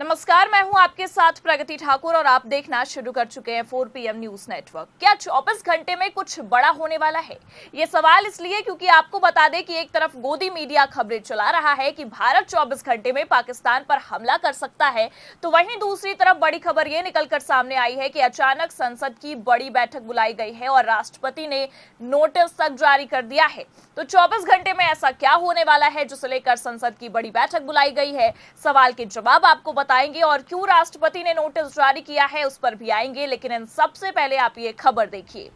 नमस्कार, मैं हूं आपके साथ प्रगति ठाकुर और आप देखना शुरू कर चुके हैं 4 PM न्यूज नेटवर्क। क्या 24 घंटे में कुछ बड़ा होने वाला है? ये सवाल इसलिए क्योंकि आपको बता दें कि एक तरफ गोदी मीडिया खबरें चला रहा है कि भारत 24 घंटे में पाकिस्तान पर हमला कर सकता है, तो वहीं दूसरी तरफ बड़ी खबर ये निकलकर सामने आई है कि अचानक संसद की बड़ी बैठक बुलाई गई है और राष्ट्रपति ने नोटिस तक जारी कर दिया है। तो 24 घंटे में ऐसा क्या होने वाला है जिसे लेकर संसद की बड़ी बैठक बुलाई गई है? सवाल के जवाब आपको बताएंगे और क्यों राष्ट्रपति ने नोटिस जारी किया है उस पर भी आएंगे, लेकिन इन सबसे पहले आप ये खबर देखिए।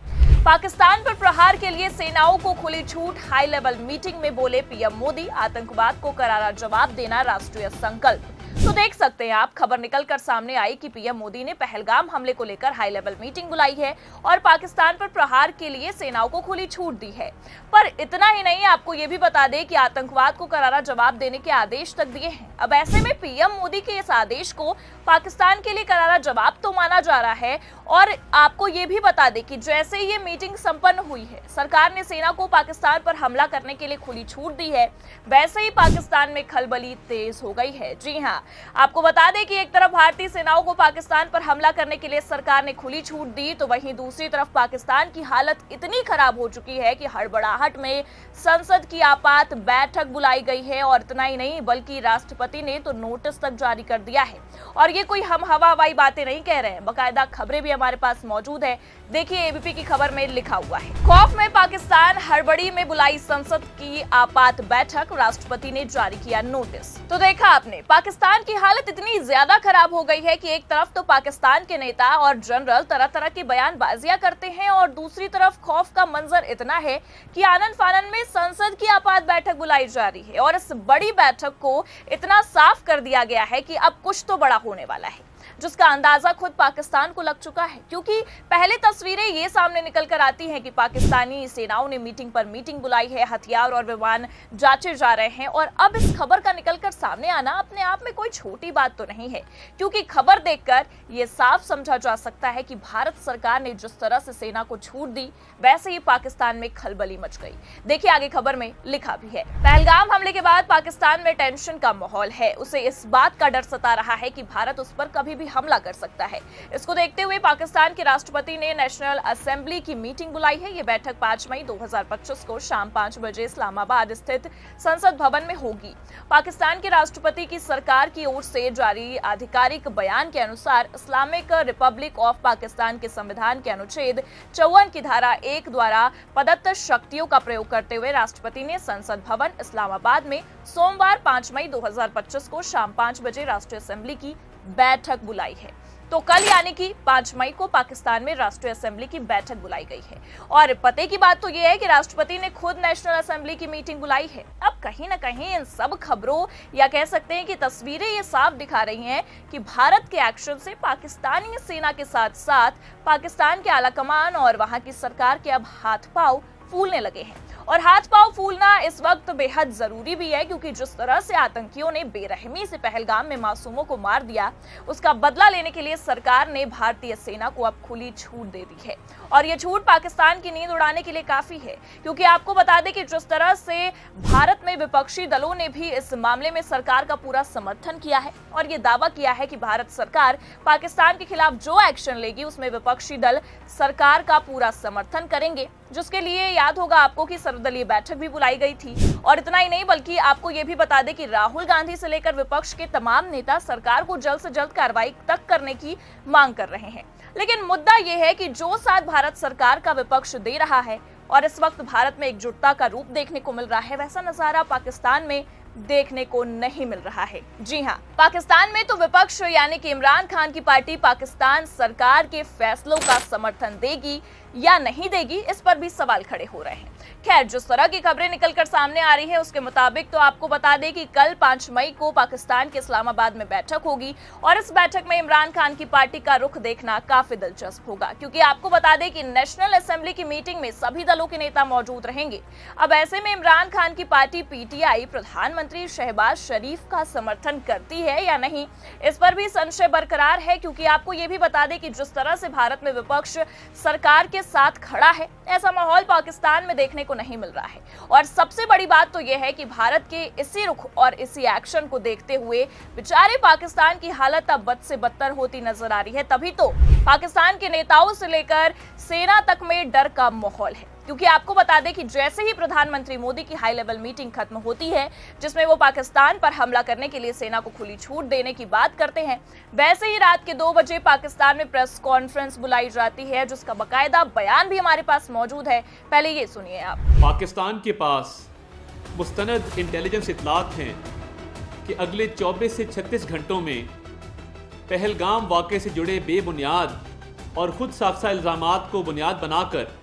पाकिस्तान पर प्रहार के लिए सेनाओं को खुली छूट, हाई लेवल मीटिंग में बोले पीएम मोदी, आतंकवाद को करारा जवाब देना राष्ट्रीय संकल्प। तो देख सकते हैं आप, खबर निकलकर सामने आई कि पीएम मोदी ने पहलगाम हमले को लेकर हाई लेवल मीटिंग बुलाई है और पाकिस्तान पर प्रहार के लिए सेनाओं को खुली छूट दी है। पर इतना ही नहीं, आपको ये भी बता दें कि आतंकवाद को करारा जवाब देने के आदेश तक दिए हैं। अब ऐसे में पीएम मोदी के इस आदेश को पाकिस्तान के लिए करारा जवाब तो माना जा रहा है। और आपको ये भी बता दें कि जैसे ये मीटिंग संपन्न हुई है, सरकार ने सेना को पाकिस्तान पर हमला करने के लिए खुली छूट दी है, वैसे ही पाकिस्तान में खलबली तेज हो गई है। जी हाँ, आपको बता दें कि एक तरफ भारतीय सेनाओं को पाकिस्तान पर हमला करने के लिए सरकार ने खुली छूट दी, तो वहीं दूसरी तरफ पाकिस्तान की हालत इतनी खराब हो चुकी है कि हड़बड़ाहट में संसद की आपात बैठक बुलाई गई है। और इतना ही नहीं, बल्कि राष्ट्रपति ने तो नोटिस तक जारी कर दिया है। और ये कोई हम हवाई बातें नहीं कह रहे हैं, बाकायदा खबरें भी हमारे पास मौजूद है। देखिए, एबीपी की खबर में लिखा हुआ है, खौफ में पाकिस्तान, हड़बड़ी में बुलाई संसद की आपात बैठक, राष्ट्रपति ने जारी किया नोटिस। तो देखा आपने, पाकिस्तान की हालत इतनी ज्यादा खराब हो गई है कि एक तरफ तो पाकिस्तान के नेता और जनरल तरह तरह की बयानबाजियां करते हैं और दूसरी तरफ खौफ का मंजर इतना है कि आनन फानन में संसद की आपात बैठक बुलाई जा रही है। और इस बड़ी बैठक को इतना साफ कर दिया गया है कि अब कुछ तो बड़ा होने वाला है, जिसका अंदाजा खुद पाकिस्तान को लग चुका है। क्योंकि पहले तस्वीरें ये सामने निकल कर आती हैं कि पाकिस्तानी सेनाओं ने मीटिंग पर मीटिंग बुलाई है, हथियार और विमान जांचे जा रहे हैं। और अब इस खबर का निकलकर सामने आना अपने आप में कोई छोटी बात तो नहीं है, क्योंकि खबर देखकर ये साफ समझा जा सकता है कि भारत सरकार ने जिस तरह से सेना को छूट दी, वैसे ही पाकिस्तान में खलबली मच गई। देखिए, आगे खबर में लिखा भी है, पहलगाम हमले के बाद पाकिस्तान में टेंशन का माहौल है। उसे इस बात का डर सता रहा है कि भारत उस पर कभी भी हमला कर सकता है। इसको देखते हुए पाकिस्तान के राष्ट्रपति ने नेशनल असेंबली की मीटिंग बुलाई है। ये बैठक 5 मई 2025 को शाम 5 बजे इस्लामाबाद स्थित संसद भवन में होगी। पाकिस्तान के राष्ट्रपति की सरकार की ओर से जारी आधिकारिक बयान के अनुसार इस्लामिक रिपब्लिक ऑफ पाकिस्तान के संविधान के अनुच्छेद 54 की धारा 1 द्वारा प्रदत्त शक्तियों का प्रयोग करते हुए राष्ट्रपति ने संसद भवन इस्लामाबाद में सोमवार 5 मई 2025 को शाम 5 बजे राष्ट्रीय असेंबली की बैठक बुलाई है। तो कल यानी कि 5 मई को पाकिस्तान में राष्ट्रीय असेंबली की बैठक बुलाई गई है। और पते की बात तो यह है कि राष्ट्रपति ने खुद नेशनल असेंबली की मीटिंग बुलाई है। अब कहीं ना कहीं इन सब खबरों या कह सकते हैं कि तस्वीरें ये साफ दिखा रही हैं कि भारत के एक्शन से पाकिस्तानी सेना के साथ साथ पाकिस्तान के आलाकमान और वहां की सरकार के अब हाथ पांव फूलने लगे हैं। और हाथ पांव फूलना इस वक्त बेहद जरूरी भी है, क्योंकि जिस तरह से आतंकियों ने बेरहमी से पहलगाम में मासूमों को मार दिया, उसका बदला लेने के लिए सरकार ने भारतीय सेना को अब खुली छूट दे दी है। और ये छूट पाकिस्तान की नींद उड़ाने के लिए काफी है, क्योंकि आपको बता दें कि जिस तरह से भारत में विपक्षी दलों ने भी इस मामले में सरकार का पूरा समर्थन किया है और ये दावा किया है कि भारत सरकार पाकिस्तान के खिलाफ जो एक्शन लेगी उसमें विपक्षी दल सरकार का पूरा समर्थन करेंगे, जिसके लिए याद होगा आपको कि सर्वदलीय बैठक भी बुलाई गई थी। और इतना ही नहीं, बल्कि आपको ये भी बता दें कि राहुल गांधी से लेकर विपक्ष के तमाम नेता सरकार को जल्द से जल्द कार्रवाई तक करने की मांग कर रहे हैं। लेकिन मुद्दा यह है कि जो साथ भारत सरकार का विपक्ष दे रहा है और इस वक्त भारत में एकजुटता का रूप देखने को मिल रहा है, वैसा नजारा पाकिस्तान में देखने को नहीं मिल रहा है। जी हाँ, पाकिस्तान में तो विपक्ष यानी कि इमरान खान की पार्टी पाकिस्तान सरकार के फैसलों का समर्थन देगी या नहीं देगी, इस पर भी सवाल खड़े हो रहे हैं। खैर, जिस तरह की खबरें निकलकर सामने आ रही है उसके मुताबिक तो आपको बता दें कि कल 5 मई को पाकिस्तान के इस्लामाबाद में बैठक होगी और इस बैठक में इमरान खान की पार्टी का रुख देखना काफी दिलचस्प होगा, क्योंकि आपको बता दें कि नेशनल असेंबली की मीटिंग में सभी दलों के नेता मौजूद रहेंगे। अब ऐसे में इमरान खान की पार्टी पीटीआई प्रधानमंत्री शहबाज शरीफ का समर्थन करती है या नहीं, इस पर भी संशय बरकरार है, क्योंकि आपको ये भी बता दें कि जिस तरह से भारत में विपक्ष सरकार के साथ खड़ा है, ऐसा माहौल पाकिस्तान में देखने को नहीं मिल रहा है। और सबसे बड़ी बात तो यह है कि भारत के इसी रुख और इसी एक्शन को देखते हुए बेचारे पाकिस्तान की हालत अब बद से बदतर होती नजर आ रही है। तभी तो पाकिस्तान के नेताओं से लेकर सेना तक में डर का माहौल है, क्योंकि आपको बता दें कि जैसे ही प्रधानमंत्री मोदी की हाई लेवल मीटिंग खत्म होती है, जिसमें वो पाकिस्तान पर हमला करने के लिए सेना को खुली छूट देने की बात करते हैं, वैसे ही रात के 2 बजे पाकिस्तान में प्रेस कॉन्फ्रेंस बुलाई जाती है, जिसका बाकायदा बयान भी हमारे पास मौजूद है। पहले ये सुनिए आप। पाकिस्तान के पास मुस्तनद इंटेलिजेंस इतलात हैं कि अगले 24 से 36 घंटों में पहलगाम वाक़े से जुड़े बेबुनियाद और खुद साख्ता इल्ज़ामात को बुनियाद बनाकर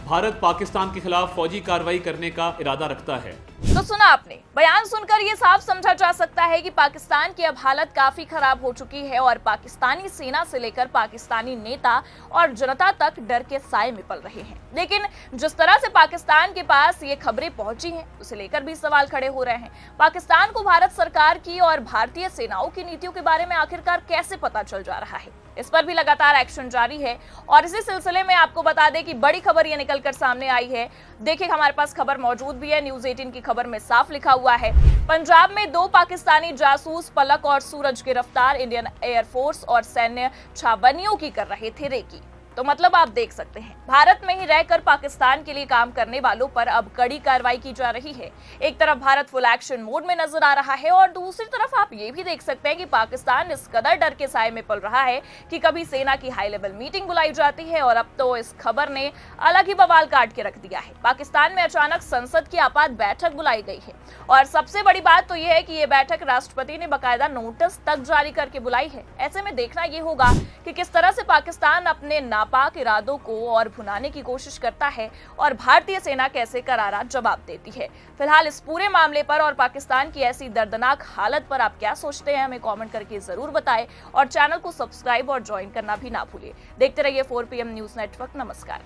भारत पाकिस्तान के खिलाफ फौजी कार्रवाई करने का इरादा रखता है। तो सुना आपने, बयान सुनकर ये साफ समझा जा सकता है कि पाकिस्तान की अब हालत काफी खराब हो चुकी है और पाकिस्तानी सेना से लेकर पाकिस्तानी नेता और जनता तक डर के साए में पल रहे हैं। लेकिन जिस तरह से पाकिस्तान के पास ये खबरें पहुंची हैं, उसे लेकर भी सवाल खड़े हो रहे हैं। पाकिस्तान को भारत सरकार की और भारतीय सेनाओं की नीतियों के बारे में आखिरकार कैसे पता चल जा रहा है, इस पर भी लगातार एक्शन जारी है। और इसी सिलसिले में आपको बता दें कि बड़ी खबर ये निकलकर सामने आई है। देखिए, हमारे पास खबर मौजूद भी है, न्यूज़ 18 की खबर में साफ लिखा हुआ है, पंजाब में 2 पाकिस्तानी जासूस पलक और सूरज गिरफ्तार, इंडियन एयरफोर्स और सैन्य छावनियों की कर रहे थे रेकी। तो मतलब आप देख सकते हैं, भारत में ही रहकर पाकिस्तान के लिए काम करने वालों पर अब कड़ी कार्रवाई की जा रही है। एक तरफ भारत फुल एक्शन मोड में नजर आ रहा है और दूसरी तरफ आप ये भी देख सकते हैं कि पाकिस्तान इस कदर डर के साए में पल रहा है कि कभी सेना की हाई लेवल मीटिंग बुलाई जाती है और अब तो इस खबर ने अलग ही बवाल काट के रख दिया है। पाकिस्तान में अचानक संसद की आपात बैठक बुलाई गई है और सबसे बड़ी बात तो यह है कि ये बैठक राष्ट्रपति ने बाकायदा नोटिस तक जारी करके बुलाई है। ऐसे में देखना ये होगा कि किस तरह से पाकिस्तान अपने नापाक इरादों को और भुनाने की कोशिश करता है और भारतीय सेना कैसे करारा जवाब देती है। फिलहाल इस पूरे मामले पर और पाकिस्तान की ऐसी दर्दनाक हालत पर आप क्या सोचते हैं, हमें कमेंट करके जरूर बताएं और चैनल को सब्सक्राइब और ज्वाइन करना भी ना भूलिए। देखते रहिए 4 PM न्यूज़ नेटवर्क। नमस्कार।